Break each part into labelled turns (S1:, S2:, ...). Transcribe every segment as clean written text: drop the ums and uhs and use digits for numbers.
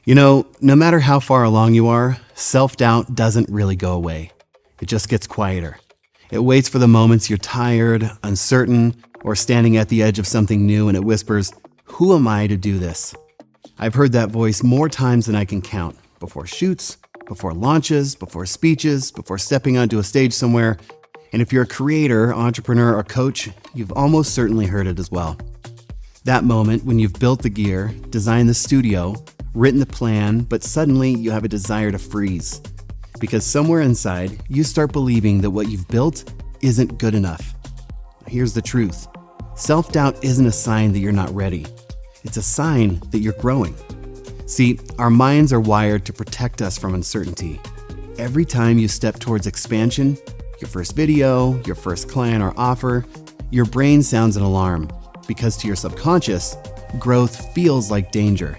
S1: No matter how far along you are, self-doubt doesn't really go away. It just gets quieter. It waits for the moments you're tired, uncertain, or standing at the edge of something new, and it whispers, "Who am I to do this?" I've heard that voice more times than I can count. Before shoots, before launches, before speeches, before stepping onto a stage somewhere. And if you're a creator, entrepreneur, or coach, you've almost certainly heard it as well. That moment when you've built the gear, designed the studio, written the plan, but suddenly you have a desire to freeze. Because somewhere inside, you start believing that what you've built isn't good enough. Here's the truth. Self-doubt isn't a sign that you're not ready. It's a sign that you're growing. See, our minds are wired to protect us from uncertainty. Every time you step towards expansion, your first video, your first client or offer, your brain sounds an alarm, because to your subconscious, growth feels like danger.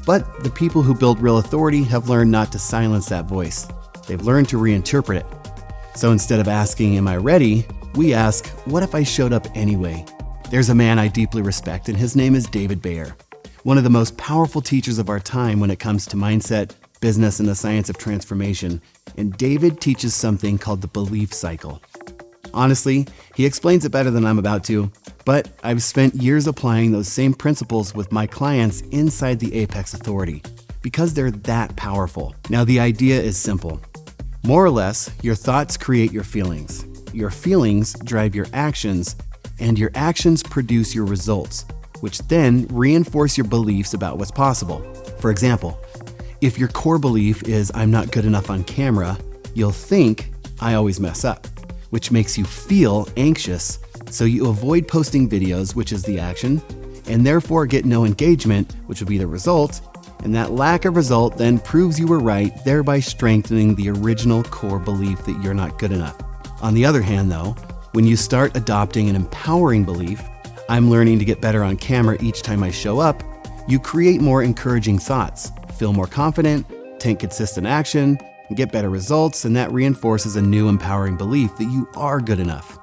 S1: But the people who build real authority have learned not to silence that voice. They've learned to reinterpret it. So instead of asking, "Am I ready?" we ask, "What if I showed up anyway?" There's a man I deeply respect, and his name is David Bayer, one of the most powerful teachers of our time when it comes to mindset, business, and the science of transformation. And David teaches something called the belief cycle. Honestly, he explains it better than I'm about to, but I've spent years applying those same principles with my clients inside the Apex Authority, because they're that powerful. Now, the idea is simple. More or less, your thoughts create your feelings. Your feelings drive your actions, and your actions produce your results, which then reinforce your beliefs about what's possible. For example, if your core belief is "I'm not good enough on camera," you'll think "I always mess up," which makes you feel anxious, so you avoid posting videos, which is the action, and therefore get no engagement, which would be the result, and that lack of result then proves you were right, thereby strengthening the original core belief that you're not good enough. On the other hand, though, when you start adopting an empowering belief, "I'm learning to get better on camera each time I show up," you create more encouraging thoughts, feel more confident, take consistent action, and get better results, and that reinforces a new empowering belief that you are good enough.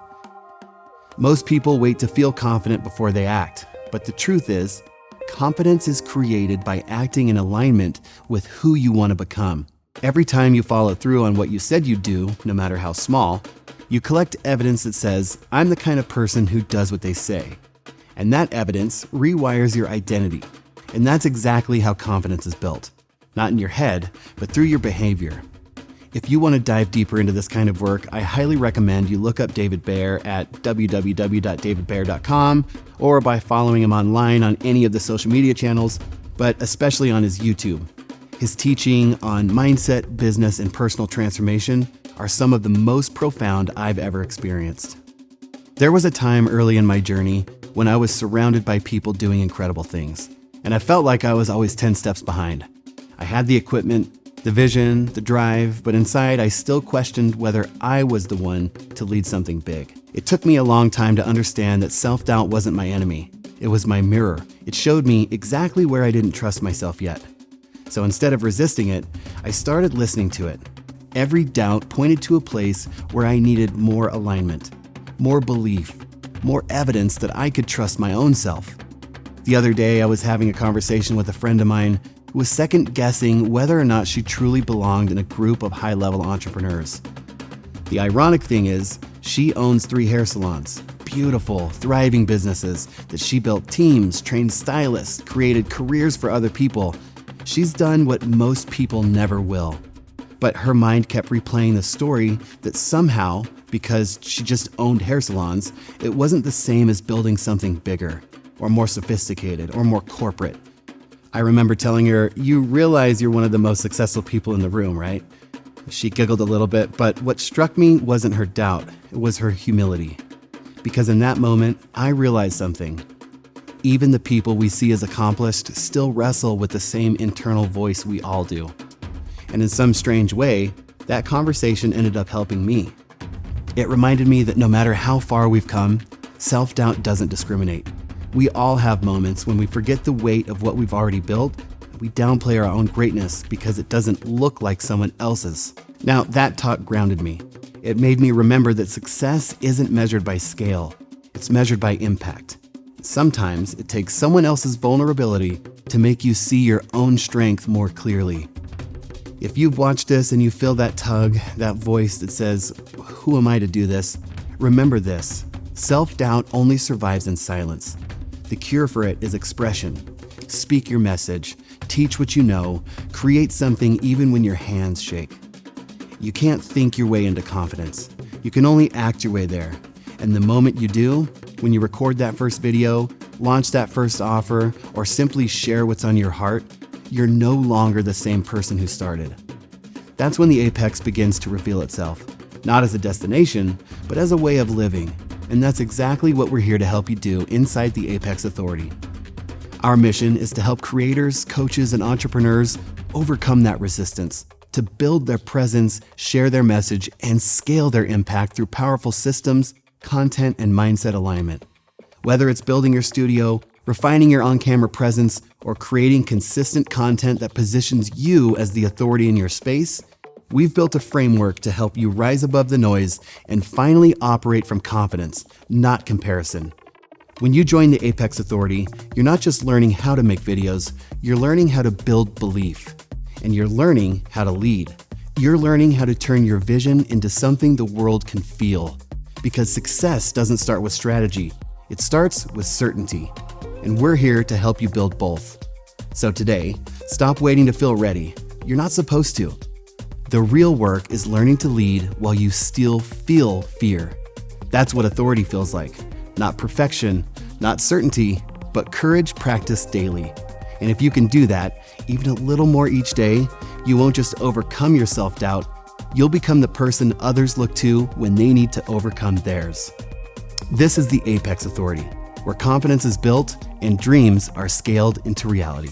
S1: Most people wait to feel confident before they act, but the truth is, confidence is created by acting in alignment with who you want to become. Every time you follow through on what you said you'd do, no matter how small, you collect evidence that says, "I'm the kind of person who does what they say." And that evidence rewires your identity. And that's exactly how confidence is built. Not in your head, but through your behavior. If you want to dive deeper into this kind of work, I highly recommend you look up David Bayer at www.davidbayer.com or by following him online on any of the social media channels, but especially on his YouTube. His teaching on mindset, business, and personal transformation are some of the most profound I've ever experienced. There was a time early in my journey when I was surrounded by people doing incredible things, and I felt like I was always 10 steps behind. I had the equipment, the vision, the drive, but inside I still questioned whether I was the one to lead something big. It took me a long time to understand that self-doubt wasn't my enemy. It was my mirror. It showed me exactly where I didn't trust myself yet. So instead of resisting it, I started listening to it. Every doubt pointed to a place where I needed more alignment, more belief, more evidence that I could trust my own self. The other day, I was having a conversation with a friend of mine who was second-guessing whether or not she truly belonged in a group of high-level entrepreneurs. The ironic thing is, she owns 3 hair salons, beautiful, thriving businesses that she built teams, trained stylists, created careers for other people. She's done what most people never will. But her mind kept replaying the story that somehow, because she just owned hair salons, it wasn't the same as building something bigger, or more sophisticated, or more corporate. I remember telling her, "You realize you're one of the most successful people in the room, right?" She giggled a little bit, but what struck me wasn't her doubt, it was her humility. Because in that moment, I realized something. Even the people we see as accomplished still wrestle with the same internal voice we all do. And in some strange way, that conversation ended up helping me. It reminded me that no matter how far we've come, self-doubt doesn't discriminate. We all have moments when we forget the weight of what we've already built. We downplay our own greatness because it doesn't look like someone else's. Now, that talk grounded me. It made me remember that success isn't measured by scale. It's measured by impact. Sometimes it takes someone else's vulnerability to make you see your own strength more clearly. If you've watched this and you feel that tug, that voice that says, "Who am I to do this?" Remember this: self-doubt only survives in silence. The cure for it is expression. Speak your message, teach what you know, create something even when your hands shake. You can't think your way into confidence. You can only act your way there. And the moment you do, when you record that first video, launch that first offer, or simply share what's on your heart, you're no longer the same person who started. That's when the apex begins to reveal itself, not as a destination, but as a way of living. And that's exactly what we're here to help you do inside the Apex Authority. Our mission is to help creators, coaches, and entrepreneurs overcome that resistance, to build their presence, share their message, and scale their impact through powerful systems, content, and mindset alignment. Whether it's building your studio, refining your on-camera presence, or creating consistent content that positions you as the authority in your space, we've built a framework to help you rise above the noise and finally operate from confidence, not comparison. When you join the Apex Authority, you're not just learning how to make videos, you're learning how to build belief. And you're learning how to lead. You're learning how to turn your vision into something the world can feel. Because success doesn't start with strategy, it starts with certainty. And we're here to help you build both. So today, stop waiting to feel ready. You're not supposed to. The real work is learning to lead while you still feel fear. That's what authority feels like. Not perfection, not certainty, but courage practiced daily. And if you can do that, even a little more each day, you won't just overcome your self-doubt, you'll become the person others look to when they need to overcome theirs. This is the Apex Authority, where confidence is built and dreams are scaled into reality.